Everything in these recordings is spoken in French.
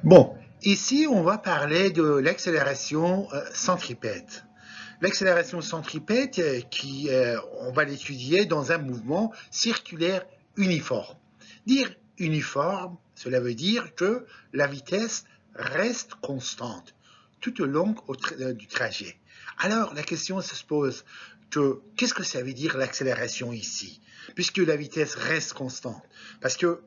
Bon, ici, on va parler de l'accélération centripète. L'accélération centripète, on va l'étudier dans un mouvement circulaire uniforme. Dire uniforme, cela veut dire que la vitesse reste constante tout au long du trajet. Alors, la question se pose que qu'est-ce que ça veut dire l'accélération ici, puisque la vitesse reste constante? Parce que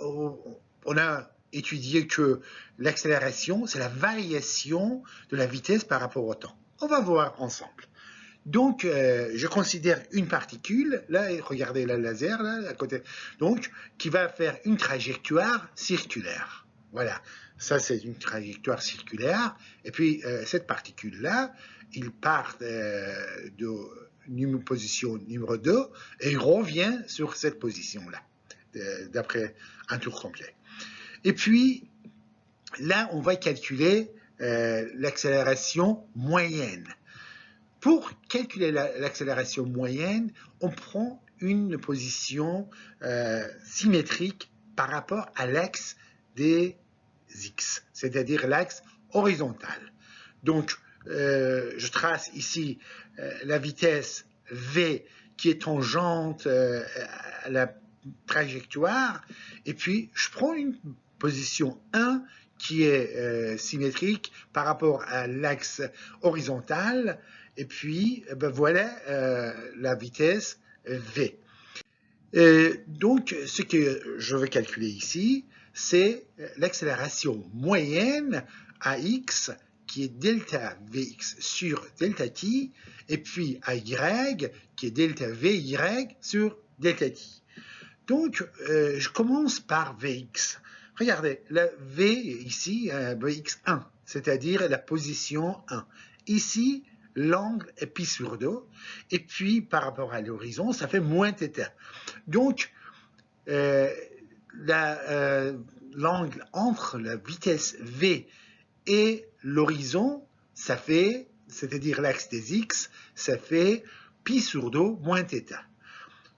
on a étudié que l'accélération, c'est la variation de la vitesse par rapport au temps. On va voir ensemble. Donc, je considère une particule, là, regardez le laser, là, à côté, donc, qui va faire une trajectoire circulaire. Voilà, ça c'est une trajectoire circulaire. Et puis, cette particule-là, il part de position numéro 2 et il revient sur cette position-là, d'après un tour complet. Et puis, là, on va calculer l'accélération moyenne. Pour calculer l'accélération moyenne, on prend une position symétrique par rapport à l'axe des x, c'est-à-dire l'axe horizontal. Donc, je trace ici la vitesse v qui est tangente à la trajectoire, et puis je prends une position 1 qui est symétrique par rapport à l'axe horizontal, et puis ben voilà la vitesse v. Donc, ce que je vais calculer ici, c'est l'accélération moyenne à x, qui est delta Vx sur delta t, et puis à y, qui est delta Vy sur delta t. Donc, je commence par Vx. Regardez, la V ici, Vx1, c'est-à-dire la position 1. Ici, l'angle est pi sur 2, et puis par rapport à l'horizon, ça fait moins θ. Donc, l'angle entre la vitesse v et l'horizon, ça fait, c'est-à-dire l'axe des x, ça fait pi sur 2 moins θ.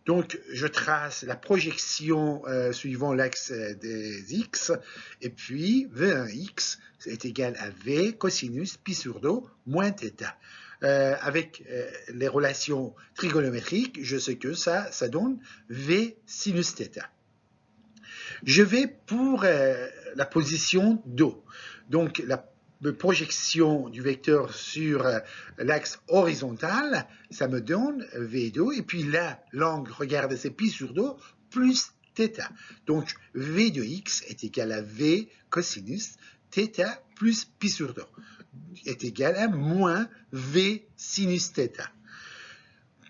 Donc, je trace la projection suivant l'axe des x, et puis V1x est égal à V cosinus pi sur 2 moins θ. Avec les relations trigonométriques, je sais que ça donne V sinus θ. Je vais pour la position 2. Donc, la projection du vecteur sur l'axe horizontal, ça me donne V2. Et puis là, l'angle, regardez, c'est pi sur 2 plus θ. Donc, V de x est égal à V cosinus θ plus pi sur 2 est égal à moins V sinus θ.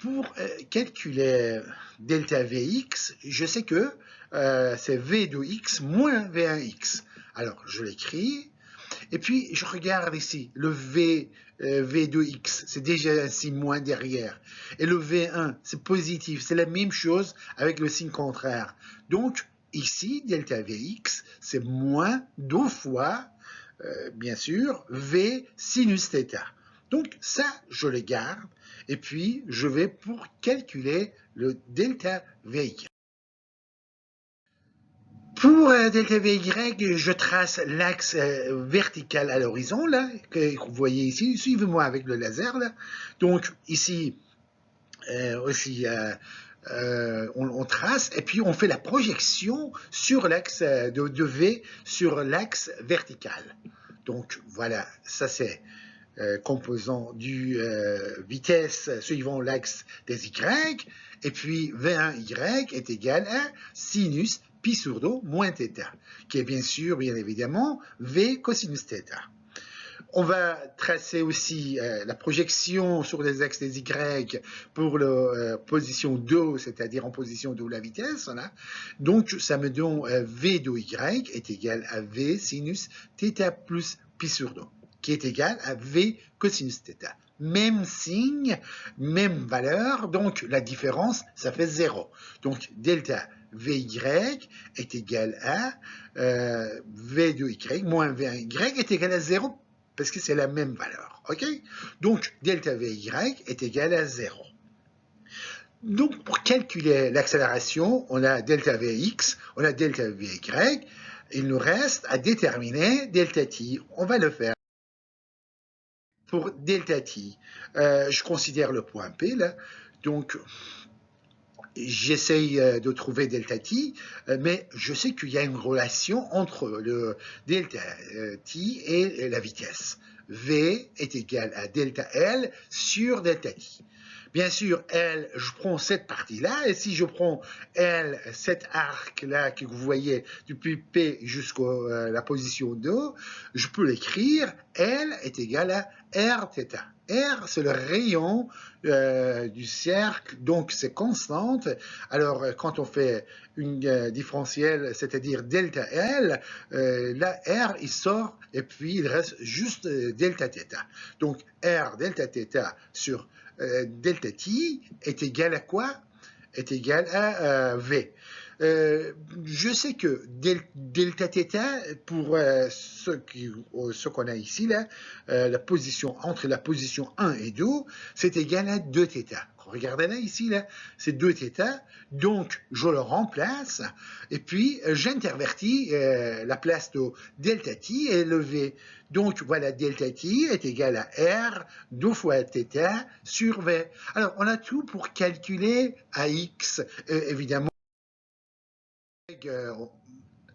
Pour calculer delta Vx, je sais que c'est V de x moins V1x. Alors, je l'écris. Et puis, je regarde ici, le V de x, c'est déjà un signe moins derrière. Et le V1, c'est positif, c'est la même chose avec le signe contraire. Donc, ici, delta Vx, c'est moins 2 fois, bien sûr, V sinus θ. Donc, ça, je le garde. Et puis, je vais pour calculer le delta Vy. Pour delta Vy, je trace l'axe vertical à l'horizon, là, que vous voyez ici. Suivez-moi avec le laser, là. Donc, ici, aussi, on trace, et puis on fait la projection sur l'axe de V sur l'axe vertical. Donc, voilà, ça c'est composant du vitesse suivant l'axe des y, et puis V1y est égal à sinus pi sur 2 moins θ, qui est bien sûr, bien évidemment, V cosinus θ. On va tracer aussi la projection sur les axes des y pour la position 2, c'est-à-dire en position de la vitesse. Là. Donc, ça me donne V de y est égal à V sinus θ plus pi sur 2, qui est égal à V cosinus θ. Même signe, même valeur, donc la différence, ça fait 0. Donc, delta Vy est égal à V de y moins V1y est égal à 0, parce que c'est la même valeur. Ok? Donc, delta Vy est égal à 0. Donc, pour calculer l'accélération, on a delta Vx, on a delta Vy, Il nous reste à déterminer delta t. On va le faire. Pour delta t, je considère le point P là, donc j'essaye de trouver delta t, mais je sais qu'il y a une relation entre le delta t et la vitesse. V est égal à delta L sur delta t. Bien sûr, L, je prends cette partie-là, et si je prends L, cet arc-là que vous voyez depuis P jusqu'à la position 2, je peux l'écrire, L est égal à Rθ. R, c'est le rayon du cercle, donc c'est constante. Alors, quand on fait une différentielle, c'est-à-dire delta L, là, R, il sort, et puis il reste juste delta θ. Donc, R delta θ sur delta t est égal à quoi? Est égal à V. Je sais que delta θ, pour ce qu'on a ici, là, la position entre la position 1 et 2, c'est égal à 2θ. Regardez là, ici, là, c'est 2θ, donc je le remplace, et puis j'intervertis la place de delta t et le V. Donc voilà, delta t est égal à R 2 fois θ sur V. Alors, on a tout pour calculer AX, évidemment.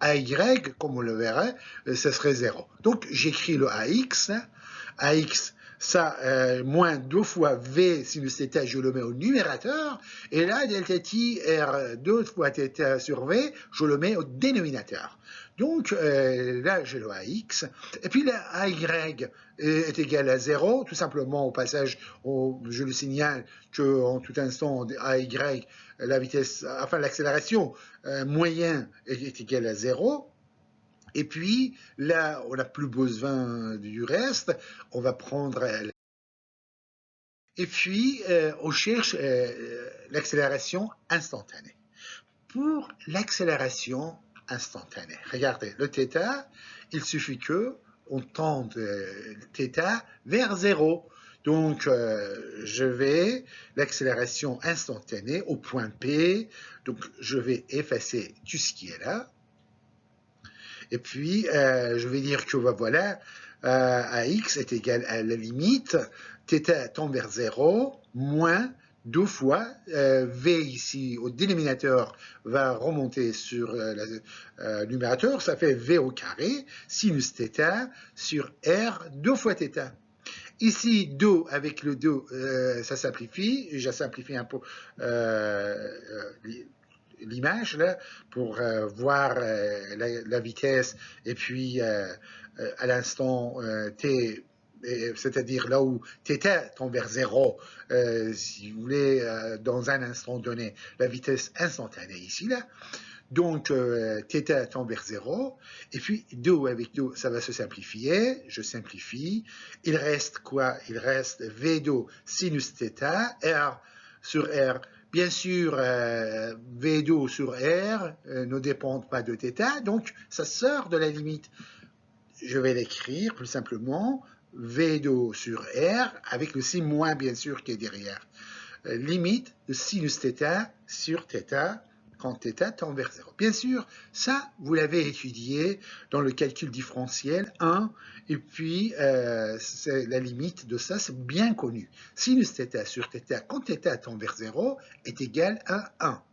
AY, comme on le verrait, ça serait 0. Donc, j'écris le AX. AX, ça, moins 2 fois V sinus θ, je le mets au numérateur. Et là, delta t, R 2 fois θ sur V, je le mets au dénominateur. Donc, là, j'ai le AX. Et puis, là, AY est égal à 0. Tout simplement, au passage, je le signale qu'en tout instant, AY, la vitesse, enfin, l'accélération moyenne est égale à 0. Et puis, là, on n'a plus besoin du reste. On va prendre... Et puis, on cherche l'accélération instantanée. Pour l'accélération instantanée, regardez, le θ, il suffit qu'on tende θ vers 0. Donc, je vais l'accélération instantanée au point P. Donc, je vais effacer tout ce qui est là. Et puis, je vais dire que voilà, AX est égal à la limite, θ tend vers 0, moins 2 fois, V ici au dénominateur va remonter sur le numérateur, ça fait V au carré, sinus θ sur R 2 fois θ. Ici, 2 avec le 2, ça simplifie, je simplifie un peu l'image là pour voir la vitesse et puis à l'instant t, c'est-à-dire là où θ tend vers 0, si vous voulez, dans un instant donné, la vitesse instantanée ici là. Donc, θ tend vers 0, et puis 2 avec 2, ça va se simplifier, je simplifie, il reste quoi? Il reste V2 sinus θ, R sur R. Bien sûr, V2 sur R ne dépendent pas de θ, donc ça sort de la limite. Je vais l'écrire plus simplement, V2 sur R, avec le signe moins bien sûr qui est derrière. Limite de sinus θ sur θ, quand θ tend vers 0. Bien sûr, ça, vous l'avez étudié dans le calcul différentiel 1, et puis la limite de ça, c'est bien connu. Sinus θ sur θ, quand θ tend vers 0, est égal à 1.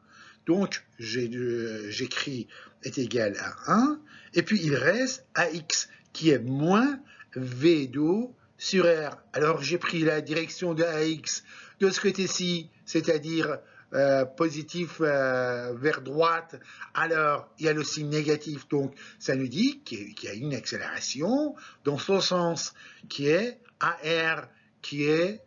Donc, j'écris est égal à 1, et puis il reste AX, qui est moins V2 sur R. Alors, j'ai pris la direction de AX de ce côté-ci, c'est-à-dire positif vers droite, alors il y a le signe négatif, donc ça nous dit qu'il y a une accélération dans ce sens qui est AR, qui est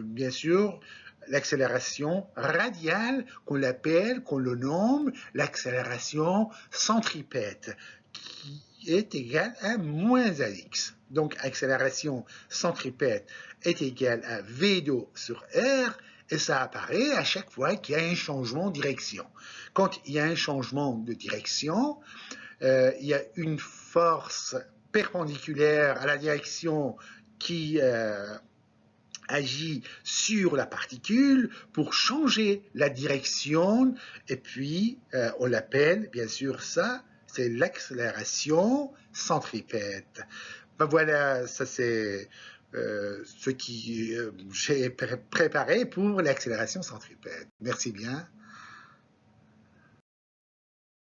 bien sûr l'accélération radiale qu'on l'appelle, qu'on le nomme l'accélération centripète, qui est égale à moins AX. Donc accélération centripète est égale à V2 sur R, et ça apparaît à chaque fois qu'il y a un changement de direction. Quand il y a un changement de direction, il y a une force perpendiculaire à la direction qui agit sur la particule pour changer la direction, et puis on l'appelle bien sûr ça, c'est l'accélération centripète. Ben voilà, ça c'est ce que j'ai préparé pour l'accélération centripète. Merci bien.